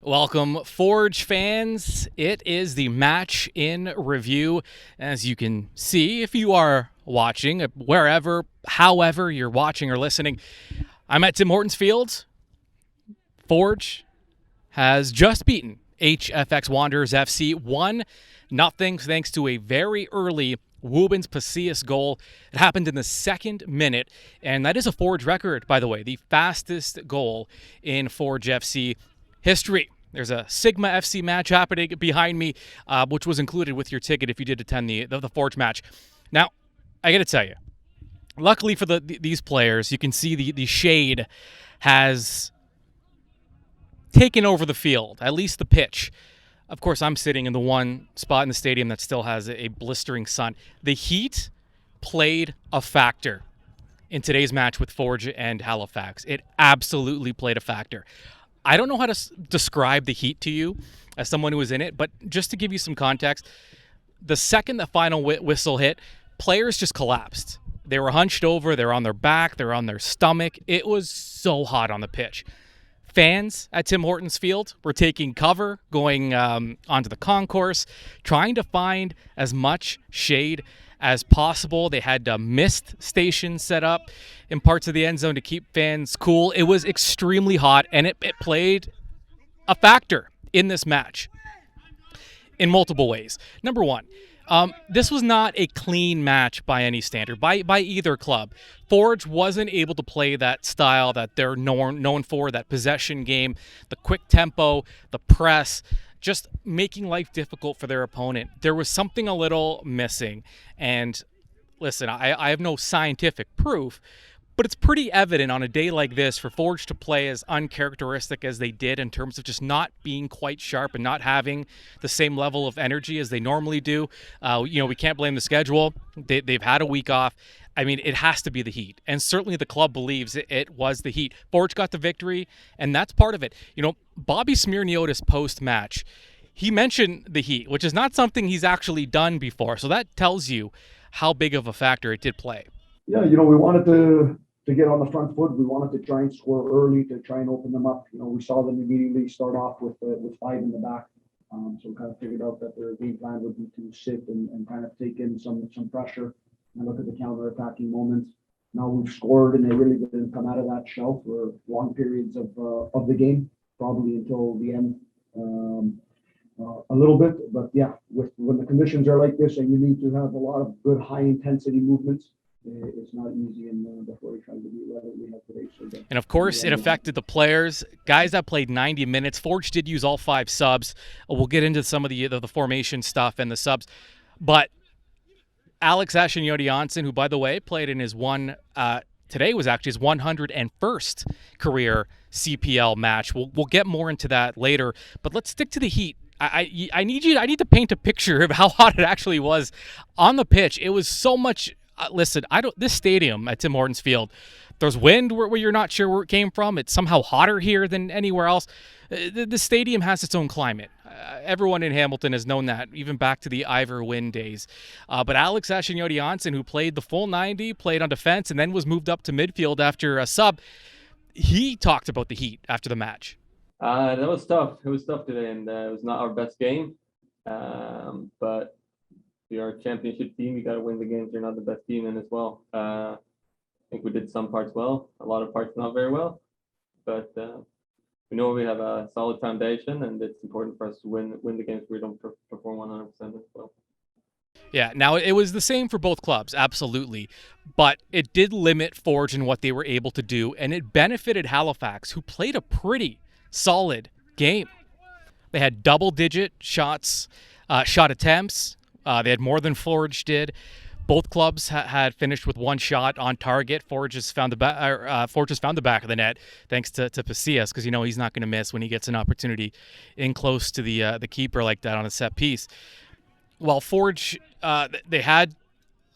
Welcome, Forge fans. It is the match in review. As you can see, if you are watching, wherever, however you're watching or listening, I'm at Tim Hortons Field. Forge has just beaten HFX Wanderers FC 1-0 thanks to a very early Wubens Pacius goal. It happened in the second minute, and that is a Forge record, by the way, the fastest goal in Forge FC history. There's a Sigma FC match happening behind me, which was included with your ticket if you did attend the Forge match. Now, I got to tell you, luckily for these players, you can see the shade has taken over the field, at least the pitch. Of course, I'm sitting in the one spot in the stadium that still has a blistering sun. The heat played a factor in today's match with Forge and Halifax. It absolutely played a factor. I don't know how to describe the heat to you as someone who was in it, but just to give you some context, the second the final whistle hit, players just collapsed. They were hunched over, they were on their back, they were on their stomach. It was so hot on the pitch. Fans at Tim Hortons Field were taking cover, going onto the concourse, trying to find as much shade as possible. They had mist stations set up in parts of the end zone to keep fans cool. It was extremely hot, and it played a factor in this match in multiple ways. Number one, this was not a clean match by any standard, by either club. Forge wasn't able to play that style that they're known for, that possession game, the quick tempo, the press, just making life difficult for their opponent. There was something a little missing. And listen, I have no scientific proof, but it's pretty evident on a day like this for Forge to play as uncharacteristic as they did in terms of just not being quite sharp and not having the same level of energy as they normally do. We can't blame the schedule. They've had a week off. I mean, it has to be the heat. And certainly the club believes it was the heat. Forge got the victory, and that's part of it. Bobby Smyrniotis post-match, he mentioned the heat, which is not something he's actually done before. So that tells you how big of a factor it did play. Yeah, we wanted to get on the front foot. We wanted to try and score early to try and open them up. We saw them immediately start off with five in the back. So we kind of figured out that their game plan would be to sit and kind of take in some pressure and look at the counter-attacking moments. Now we've scored, and they really didn't come out of that shell for long periods of the game, probably until the end a little bit. But yeah, when the conditions are like this and you need to have a lot of good high-intensity movements, it's not easy before we try to do what we have today. And of course, it affected the players, guys that played 90 minutes. Forge did use all 5 subs. We'll get into some of the formation stuff and the subs. But Alexander Achinioti-Jönsson, who, by the way, played in his today was actually his 101st career CPL match. We'll get more into that later. But let's stick to the heat. I need to paint a picture of how hot it actually was on the pitch. It was so much. Listen, this stadium at Tim Hortons Field, there's wind where you're not sure where it came from. It's somehow hotter here than anywhere else. The stadium has its own climate. Everyone in Hamilton has known that, even back to the Ivor Wynn days. But Alex Achinioti-Jönsson, who played the full 90, played on defense, and then was moved up to midfield after a sub, he talked about the heat after the match. That was tough. It was tough today, and it was not our best game. But we are a championship team. You got to win the games you're not the best team in as well. I think we did some parts well, a lot of parts not very well. But we know we have a solid foundation, and it's important for us to win the games where we don't perform 100% as well. Yeah, now it was the same for both clubs, absolutely. But it did limit Forge in what they were able to do, and it benefited Halifax, who played a pretty solid game. They had double-digit shot attempts. They had more than Forge did. Both clubs had finished with one shot on target. Forge has found the back of the net thanks to Pacius, because he's not going to miss when he gets an opportunity in close to the keeper like that on a set piece. While Forge, they had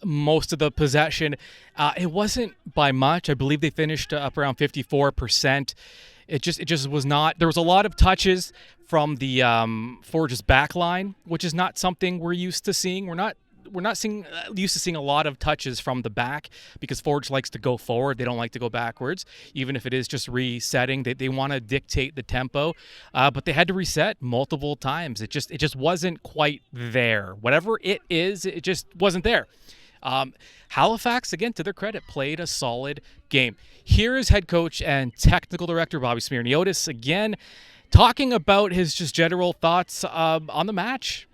most of the possession. It wasn't by much. I believe they finished up around 54%. It just was not. There was a lot of touches from the Forge's back line, which is not something we're used to seeing. we're not seeing used to seeing a lot of touches from the back because Forge likes to go forward. They don't like to go backwards, even if it is just resetting. They want to dictate the tempo, but they had to reset multiple times. It just wasn't quite there. Whatever it is, it just wasn't there. Halifax, again, to their credit, played a solid game. Here is head coach and technical director Bobby Smyrniotis again, talking about his just general thoughts on the match.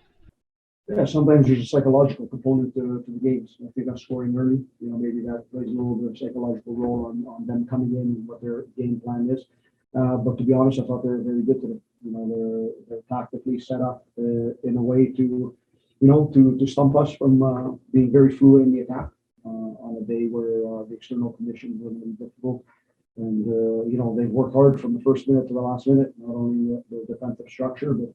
Yeah, sometimes there's a psychological component to the games. I think I'm scoring early. Maybe that plays a little bit of psychological role on them coming in and what their game plan is. But to be honest, I thought they were very good today. They're tactically set up in a way to stump us from being very fluid in the attack on a day where the external conditions were really difficult. And, they've worked hard from the first minute to the last minute, not only the defensive structure, but,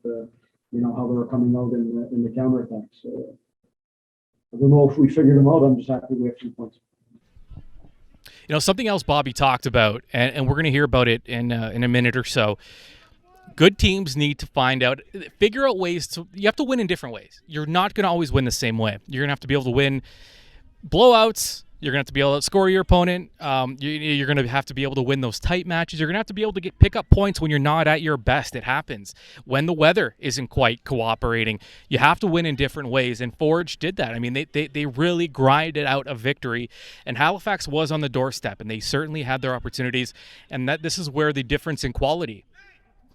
how they were coming out in the counterattacks. I don't know if we figured them out. I'm just happy we have 3 points. Something else Bobby talked about, and we're going to hear about it in a minute or so. Good teams need to figure out ways you have to win in different ways. You're not going to always win the same way. You're going to have to be able to win blowouts. You're going to have to be able to score your opponent. You're going to have to be able to win those tight matches. You're going to have to be able to pick up points when you're not at your best. It happens. When the weather isn't quite cooperating, you have to win in different ways, and Forge did that. I mean, they really grinded out a victory, and Halifax was on the doorstep, and they certainly had their opportunities, and this is where the difference in quality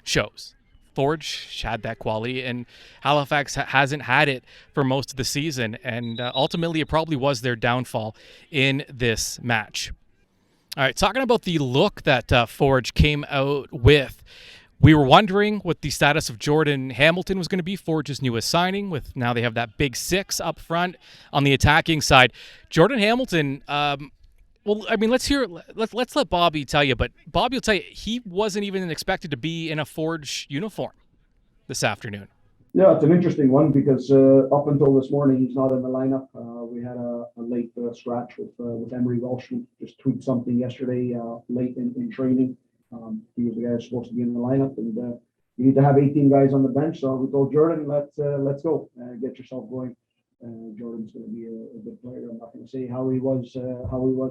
shows. Forge had that quality, and Halifax hasn't had it for most of the season, and ultimately it probably was their downfall in this match. All right, talking about the look that Forge came out with, we were wondering what the status of Jordan Hamilton was going to be, Forge's newest signing. With now they have that big six up front on the attacking side. Jordan Hamilton, well, I mean, let's let Bobby tell you, but Bobby will tell you he wasn't even expected to be in a Forge uniform this afternoon. Yeah, it's an interesting one because up until this morning, he's not in the lineup. We had a late scratch with Emery Welshman, just tweaked something yesterday late in training. He was the guy who's supposed to be in the lineup, and you need to have 18 guys on the bench. So we told Jordan, let's go, get yourself going. Jordan's going to be a good player. I'm not going to say how he was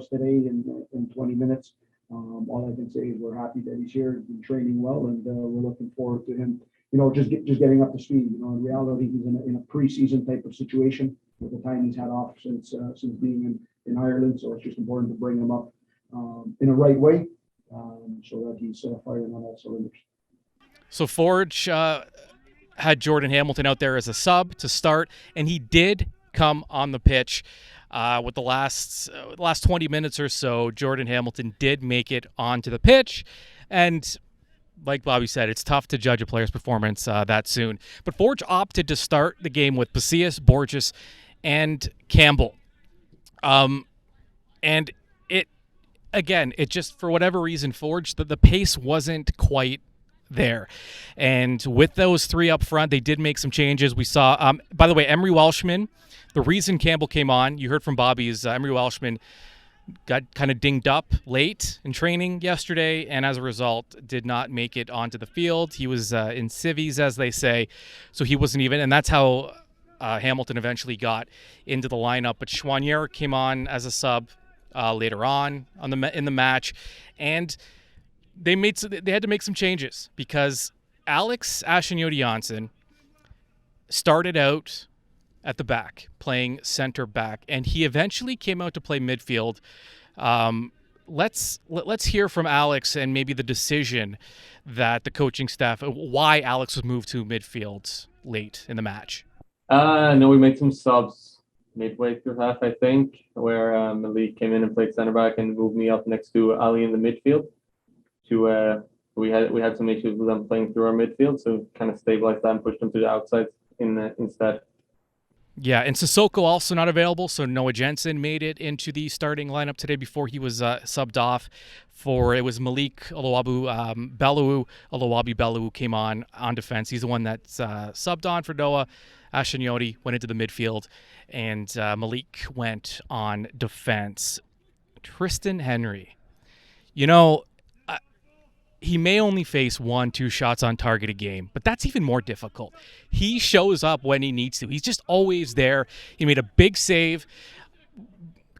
today in 20 minutes. All I can say is we're happy that he's here, been training well, and we're looking forward to him. Just getting up to speed. In reality, he's in a preseason type of situation with the time he's had off since being in Ireland. So it's just important to bring him up in a right way so that he's firing on all cylinders. So Forge had Jordan Hamilton out there as a sub to start, and he did come on the pitch with the last 20 minutes or so. Jordan Hamilton did make it onto the pitch, and like Bobby said, it's tough to judge a player's performance that soon. But Forge opted to start the game with Pasillas, Borges, and Campbell. And it just, for whatever reason, Forge, the pace wasn't quite there. And with those three up front, they did make some changes. We saw, by the way, Emery Welshman, the reason Campbell came on, you heard from Bobby, is Emery Welshman got kind of dinged up late in training yesterday, and as a result did not make it onto the field. He was in civvies, as they say, so he wasn't even, and that's how Hamilton eventually got into the lineup. But Chouanier came on as a sub later on in the match, and they had to make some changes because Alex Achinioti-Jönsson started out at the back, playing center back, and he eventually came out to play midfield. Let's hear from Alex and maybe the decision that the coaching staff, why Alex was moved to midfield late in the match. No, we made some subs midway through half, I think, where Malik came in and played center back and moved me up next to Ali in the midfield. We had some issues with them playing through our midfield, so kind of stabilized that and pushed them to the outside instead. Yeah, and Sissoko also not available, so Noah Jensen made it into the starting lineup today before he was subbed off it was Malik Oluwabi Bellewu came on defense. He's the one that's subbed on for Noah. Achinioti went into the midfield, and Malik went on defense. Tristan Henry, he may only face 1-2 shots on target a game, but that's even more difficult. He shows up when he needs to. He's just always there. He made a big save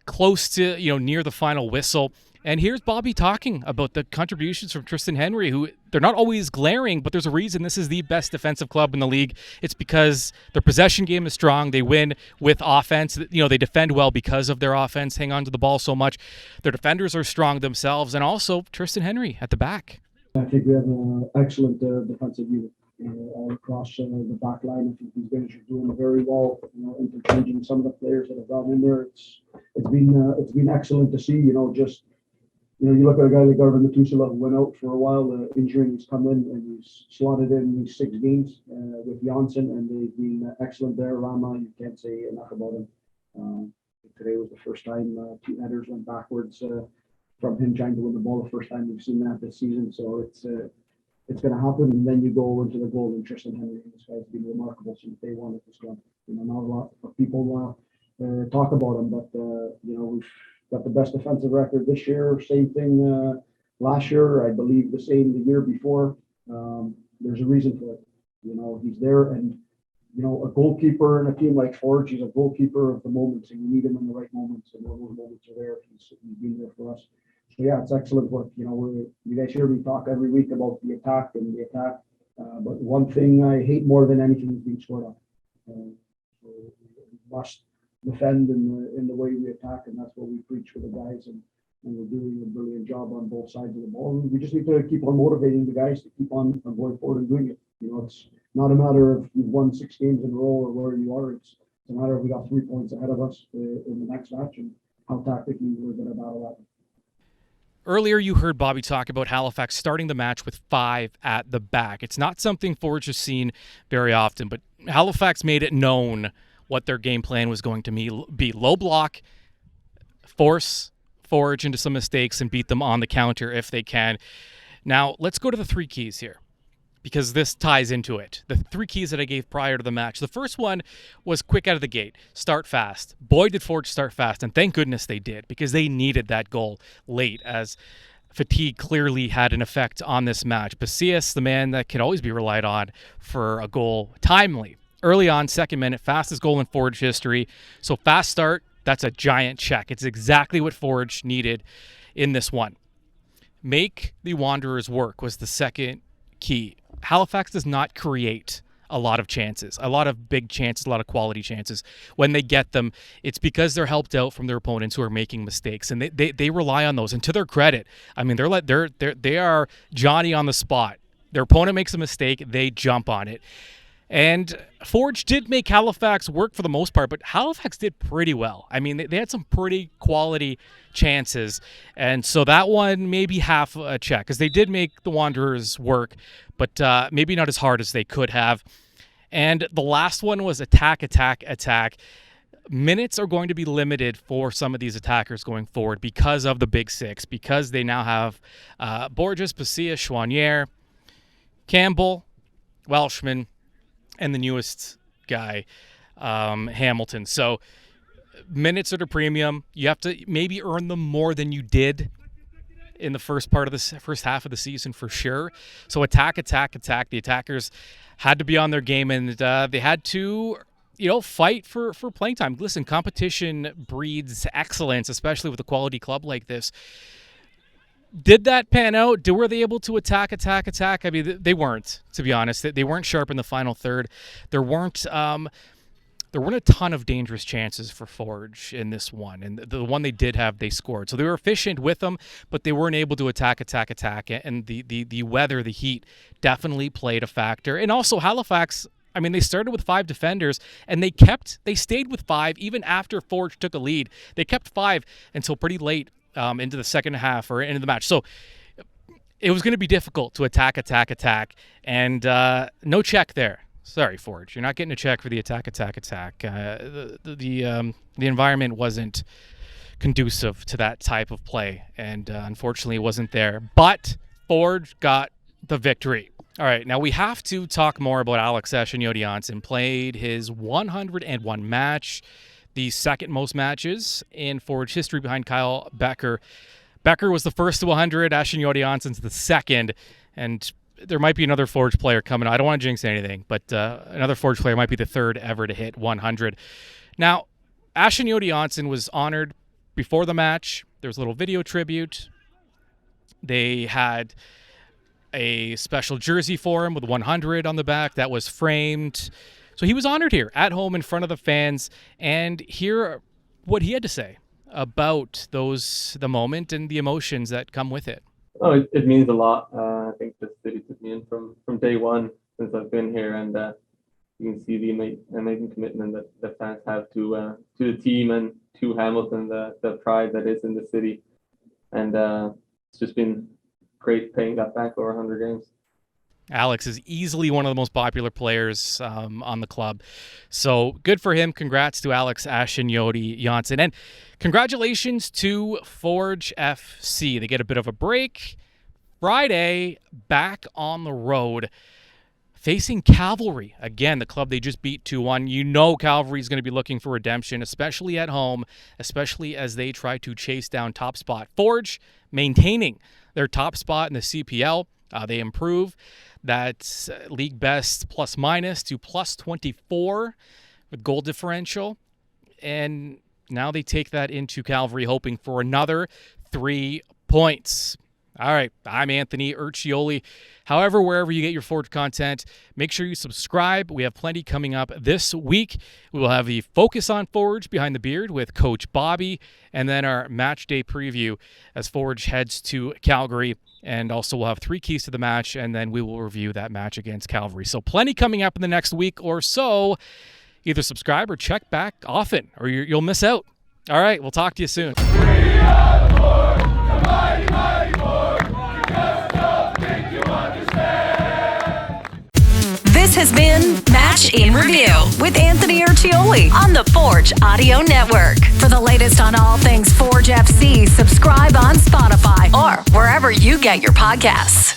close to, near the final whistle. And here's Bobby talking about the contributions from Tristan Henry, who they're not always glaring, but there's a reason this is the best defensive club in the league. It's because their possession game is strong. They win with offense. They defend well because of their offense, hang on to the ball so much. Their defenders are strong themselves, and also Tristan Henry at the back. I think we have an excellent defensive unit all across the back line. I think these guys are doing very well, interchanging some of the players that have gone in there. It's been excellent to see, you look at a guy like Garvin Methuselah who went out for a while, injury, he's come in and he's slotted in these 6 games with Jönsson, and they've been excellent there. Rama, you can't say enough about him. Today was the first time 2 headers went backwards from him trying to win the ball. The first time we've seen that this season, so it's going to happen. And then you go into the goal, and Tristan Henry, this guy's been remarkable since day one at this club. Not a lot of people talk about him, but we've got the best defensive record this year. Same thing last year. I believe the same the year before. There's a reason for it. He's there, and a goalkeeper in a team like Forge, he's a goalkeeper of the moments, and you need him in the right moments, and when those moments are there, he's been there for us. So yeah, it's excellent work. You guys hear me talk every week about the attack, but one thing I hate more than anything is being scored on. So we must defend in the way we attack, and that's what we preach for the guys, and we're doing a brilliant job on both sides of the ball. And we just need to keep on motivating the guys to keep on going forward and doing it. It's not a matter of you've won 6 games in a row or where you are. It's a matter of we got 3 points ahead of us in the next match, and how tactically we're going to battle that. Earlier, you heard Bobby talk about Halifax starting the match with 5 at the back. It's not something Forge has seen very often, but Halifax made it known what their game plan was going to be. Low block, force Forge into some mistakes, and beat them on the counter if they can. Now, let's go to the 3 keys here, because this ties into it. The 3 keys that I gave prior to the match. The first one was quick out of the gate. Start fast. Boy, did Forge start fast, and thank goodness they did, because they needed that goal late, as fatigue clearly had an effect on this match. Pasillas, the man that can always be relied on for a goal, timely. Early on, 2nd minute, fastest goal in Forge history. So fast start, that's a giant check. It's exactly what Forge needed in this one. Make the Wanderers work was the second key. Halifax does not create a lot of chances, a lot of big chances, a lot of quality chances. When they get them, it's because they're helped out from their opponents who are making mistakes, and they rely on those. And to their credit, I mean, they are Johnny on the spot. Their opponent makes a mistake, they jump on it. And Forge did make Halifax work for the most part, but Halifax did pretty well. I mean, they had some pretty quality chances, and so that one maybe half a check, because they did make the Wanderers work, but maybe not as hard as they could have. And the last one was attack. Minutes are going to be limited for some of these attackers going forward because of the Big Six, because they now have Borges, Pasillas, Chouanier, Campbell, Welshman, and the newest guy, Hamilton. So minutes are the premium. You have to maybe earn them more than you did in the first half of the season for sure. So attack. The attackers had to be on their game, and they had to, fight for playing time. Listen, competition breeds excellence, especially with a quality club like this. Did that pan out? Were they able to attack? I mean, they weren't, to be honest. They weren't sharp in the final third. There weren't a ton of dangerous chances for Forge in this one. And the one they did have, they scored. So they were efficient with them, but they weren't able to attack. And the weather, the heat, definitely played a factor. And also Halifax, I mean, they started with 5 defenders, and they stayed with 5 even after Forge took a lead. They kept 5 until pretty late into the second half or into the match. So it was going to be difficult to attack, and no check there. Sorry, Forge, you're not getting a check for the attack. The environment wasn't conducive to that type of play, and unfortunately it wasn't there. But Forge got the victory. All right, now we have to talk more about Alexander Achinioti-Jönsson. Played his 101 match, the second most matches in Forge history behind Kyle Becker. Becker was the first to 100. Achinioti-Jönsson's the second. And there might be another Forge player coming. I don't want to jinx anything, but another Forge player might be the third ever to hit 100. Now, Achinioti-Jönsson was honored before the match. There was a little video tribute. They had a special jersey for him with 100 on the back that was framed. So he was honored here at home in front of the fans. And hear what he had to say about the moment and the emotions that come with it. Oh, it means a lot. I think the city took me in from day one since I've been here, and you can see the amazing commitment that the fans have to the team and to Hamilton, the pride that is in the city, and it's just been great paying that back over 100 games. Alex is easily one of the most popular players on the club. So good for him. Congrats to Alex Achinioti-Jönsson. And congratulations to Forge FC. They get a bit of a break. Friday, back on the road, facing Cavalry. Again, the club they just beat 2-1. You know Cavalry is going to be looking for redemption, especially at home, especially as they try to chase down top spot. Forge maintaining their top spot in the CPL. They improve that league best plus minus to plus 24 with goal differential. And now they take that into Cavalry, hoping for another 3 points. All right, I'm Anthony Urciuoli. However, wherever you get your Forge content, make sure you subscribe. We have plenty coming up this week. We will have the Focus on Forge Behind the Beard with Coach Bobby, and then our match day preview as Forge heads to Calgary. And also we'll have 3 keys to the match, and then we will review that match against Cavalry. So plenty coming up in the next week or so. Either subscribe or check back often, or you'll miss out. All right, we'll talk to you soon. This has been Match in Review with Anthony Urciuoli on the Forge Audio Network. For the latest on all things Forge FC, subscribe on Spotify or wherever you get your podcasts.